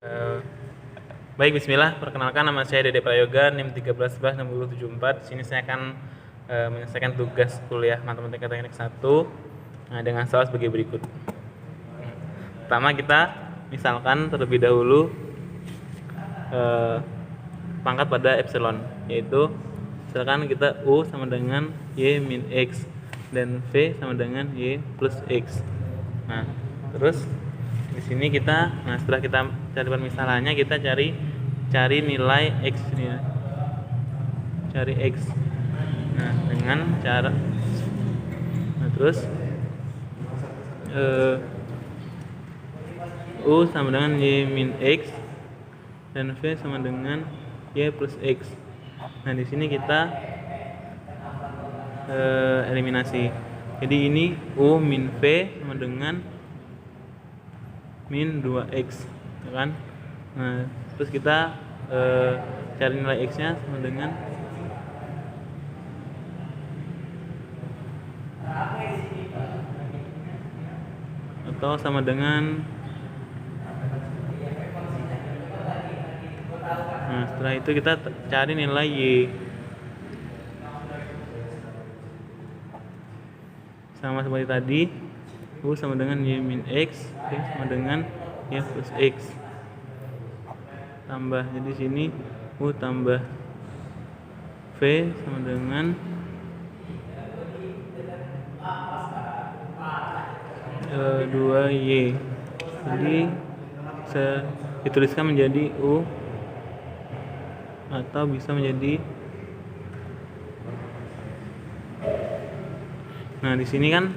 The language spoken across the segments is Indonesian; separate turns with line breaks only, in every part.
Eh, Baik, bismillah. Perkenalkan, nama saya Dede Prayoga, NIM 13116074. Di sini saya akan menyelesaikan tugas kuliah Matematika Teknik 1 dengan soal sebagai berikut. Pertama, kita misalkan terlebih dahulu pangkat pada epsilon, yaitu misalkan kita U sama dengan Y min X dan V sama dengan Y plus X. Nah, terus di sini setelah kita cari permisalannya, kita cari nilai X ini ya. Cari X. Nah, dengan cara terus U sama dengan Y min X dan V sama dengan Y plus X. Nah, di sini kita eliminasi. Jadi ini U min V sama dengan min 2X, ya kan? Nah, terus kita cari nilai X nya sama dengan atau sama dengan, nah setelah itu kita cari nilai Y sama seperti tadi. U sama dengan Y min X, V sama dengan Y plus X. Tambah, jadi sini U tambah V sama dengan 2Y. Jadi dituliskan menjadi U atau bisa menjadi, nah di sini kan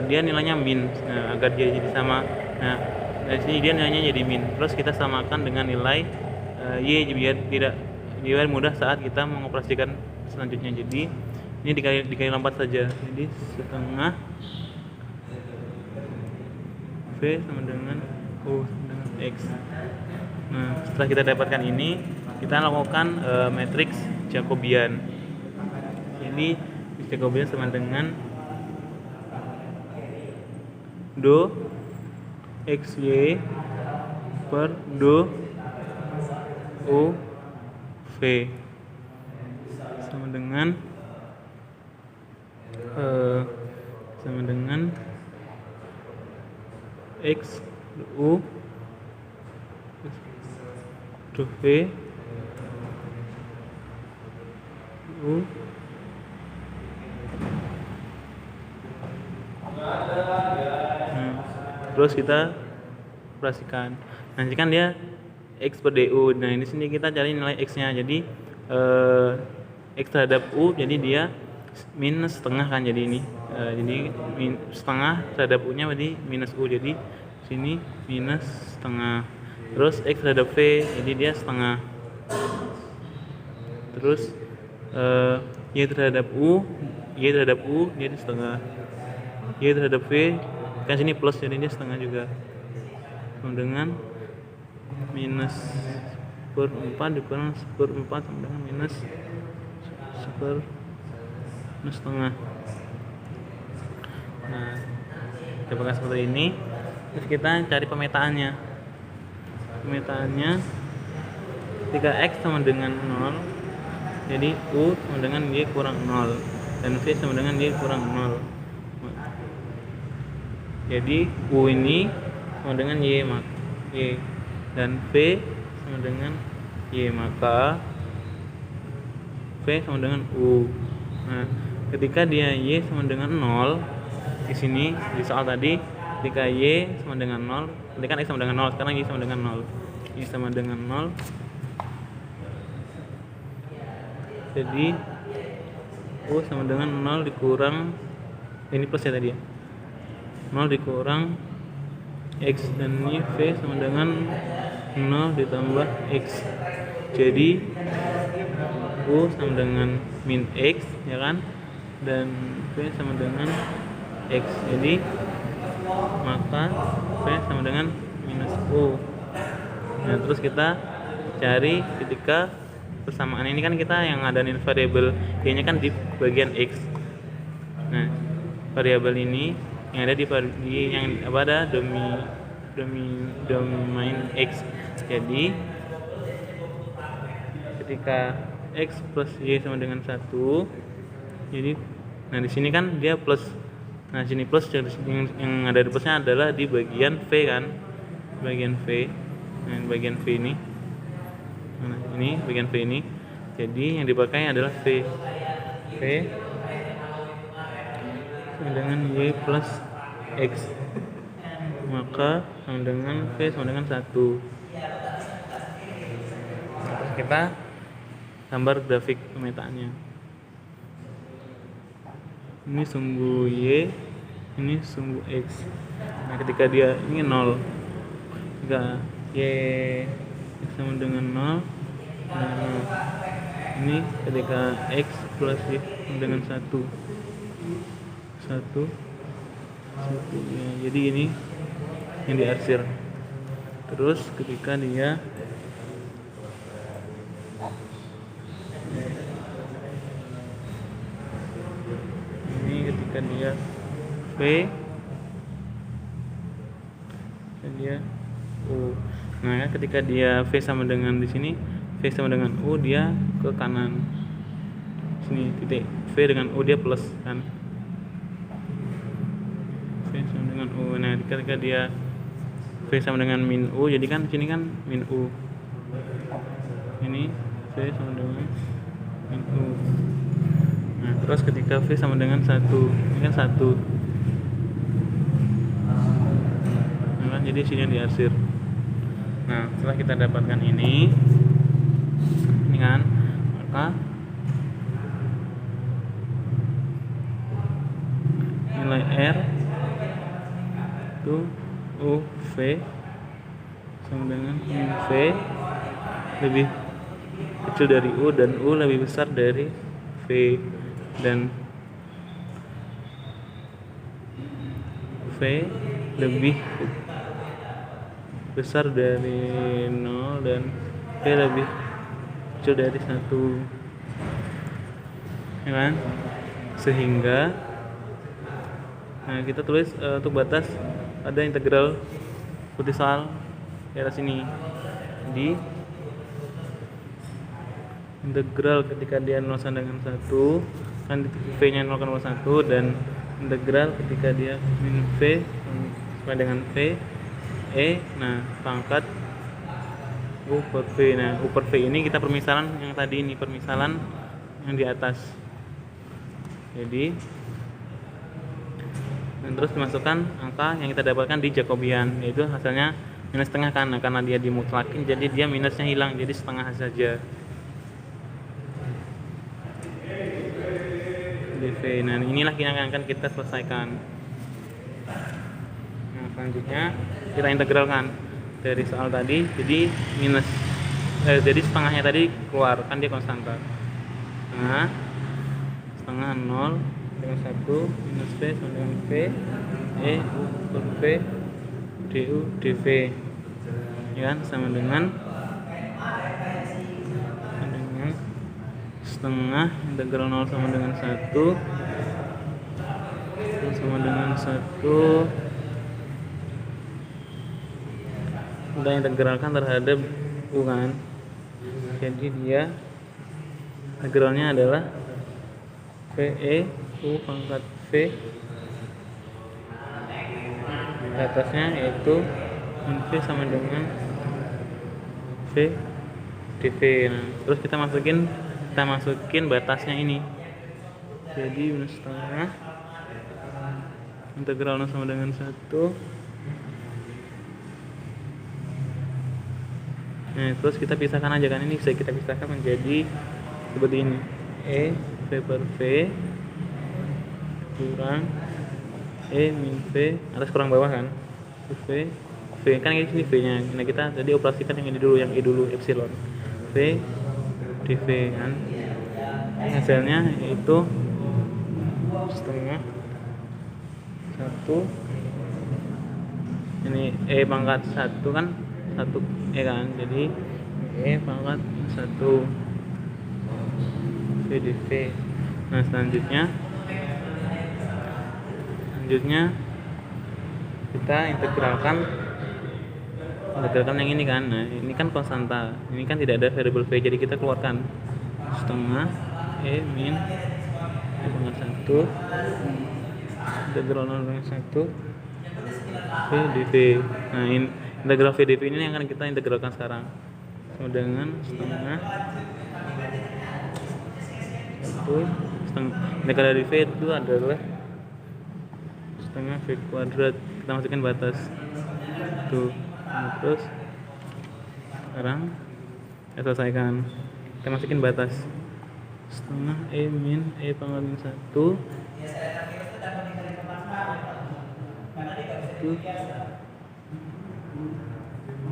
dia nilainya min. Nah, agar dia jadi sama, nah dari sini dia nilainya jadi min. Terus kita samakan dengan nilai Y biar mudah saat kita mengoperasikan selanjutnya. Jadi ini dikali 4 saja. Jadi setengah V sama dengan U sama dengan X. Nah, setelah kita dapatkan ini, kita lakukan matriks Jacobian. Jadi Jacobian sama dengan do XY per do U V sama dengan X U do V U terus kita operasikan. Nanti kan dia X per DU. Nah, ini sini kita cari nilai X nya. Jadi X terhadap U, jadi dia minus setengah kan. Jadi ini jadi setengah terhadap U nya berarti minus U. Jadi sini minus setengah. Terus X terhadap V, jadi dia setengah. Terus Y terhadap U jadi setengah. Y terhadap V kan sini plus, jadi dia setengah juga. Sama dengan minus seperempat dikurang seperempat sama dengan minus setengah. Nah, kita pakai seperti ini. Terus kita cari pemetaannya. Ketika X sama dengan 0, jadi U sama dengan Y kurang 0 dan V sama dengan Y kurang 0. Jadi U ini sama dengan Y dan V sama dengan Y, maka V sama dengan U. Nah, ketika dia Y sama dengan 0, di sini di soal tadi ketika Y sama dengan 0, tadi kan X sama dengan 0, sekarang Y sama dengan 0. Y sama dengan 0. Jadi U sama dengan 0 dikurang, ini plus ya tadi ya, 0 dikurang X, dan ini V sama dengan 0 ditambah X. Jadi U sama dengan min X, ya kan, dan V sama dengan X. Jadi maka V sama dengan minus U. Nah, terus kita cari ketika persamaan ini kan kita yang ada nilai variabel Y nya kan di bagian X. Nah, variabel ini yang ada di yang pada domain X. Jadi ketika X plus Y sama dengan 1, jadi nah di sini kan dia plus, nah sini plus, yang ada di plusnya adalah di bagian V kan, bagian V. Nah bagian V ini, nah ini bagian V ini, jadi yang dipakai adalah V sama dengan Y plus X, maka sama dengan V sama dengan 1. Terus kita gambar grafik pemetaannya. Ini sumbu Y, ini sumbu X. Nah ketika dia ini 0, ketika Y X sama dengan 0, nah ini ketika X plus Y sama dengan 1 ya, jadi ini yang diarsir. Terus ketika dia V, dia U. Nah ketika dia V sama dengan di sini, V sama dengan U, dia ke kanan. Sini titik V dengan U dia plus kan. V sama dengan U. Nah ketika dia V sama dengan min U, jadi kan sini kan min U. Ini V sama dengan min U. Nah terus ketika V sama dengan 1, ini kan 1. Nah kan jadi sini diarsir. Nah setelah kita dapatkan ini kan, maka nilai R itu UV sama dengan min V lebih kecil dari U dan U lebih besar dari V, dan V lebih besar dari 0 dan V lebih kecil dari 1, ya kan? Sehingga nah kita tulis untuk batas ada integral seperti soal di atas ini, di integral ketika dia 0 sama dengan 1 kan V nya 0 sama 1, dan integral ketika dia min V sama dengan V E, nah pangkat U per V. Nah U per V ini kita permisalan yang tadi ini, permisalan yang di atas. Jadi dan terus dimasukkan angka yang kita dapatkan di Jacobian, yaitu hasilnya minus setengah kan, karena dia dimutlakin jadi dia minusnya hilang, jadi setengah saja dV. Nah inilah yang akan kita selesaikan. Nah selanjutnya kita integralkan dari soal tadi, jadi minus jadi setengahnya tadi keluar kan, dia konstanta. Nah setengah 0 dengan 1 minus V sama dengan V E U per V du dV, ya kan, sama dengan setengah integral 0 sama dengan 1 sama dengan 1 kita integralkan terhadap U kan, jadi dia integralnya adalah VE U pangkat V di atasnya, yaitu min V sama dengan V dV. Nah terus kita masukin batasnya ini, jadi minus setengah integral 0 sama dengan 1. Nah terus kita pisahkan aja kan, ini bisa kita pisahkan menjadi seperti ini, E V per V kurang E min V atas kurang bawah kan, V kan ini V nya. Nah kita tadi operasikan yang ini dulu, yang E dulu, epsilon V dV kan, hasilnya yaitu setengah 1, ini E pangkat 1 kan, 1 E kan, jadi E pangkat 1 V dV. Nah selanjutnya kita integralkan integralkan yang ini kan. Nah ini kan konstanta, ini kan tidak ada variabel v, jadi kita keluarkan setengah e min e pangkat 1 integral 0 pangkat 1 v dv. Nah ini integral v dv ini yang akan kita integralkan sekarang, sama dengan setengah 1 setengah integral dari v itu adalah setengah v kuadrat. Kita masukkan batas tuh. Nah, terus sekarang kita selesaikan, kita masukin batas setengah e min e pangkat 1 itu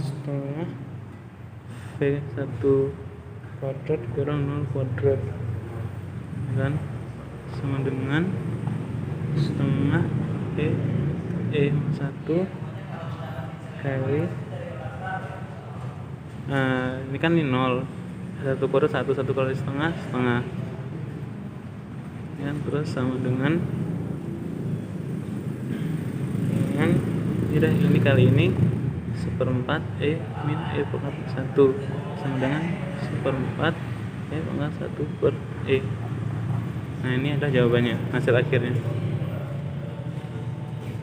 setengah v1 kuadrat kurang 0 kuadrat kan, sama dengan setengah e1 kali ini kan ini 0, 1 kuadrat 1 kali setengah ya, terus sama dengan ini kali ini 1/4 e min e pangkat 1 sama dengan 1/4 e pangkat 1 per e. Nah ini adalah jawabannya, hasil akhirnya.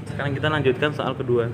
Sekarang kita lanjutkan soal kedua.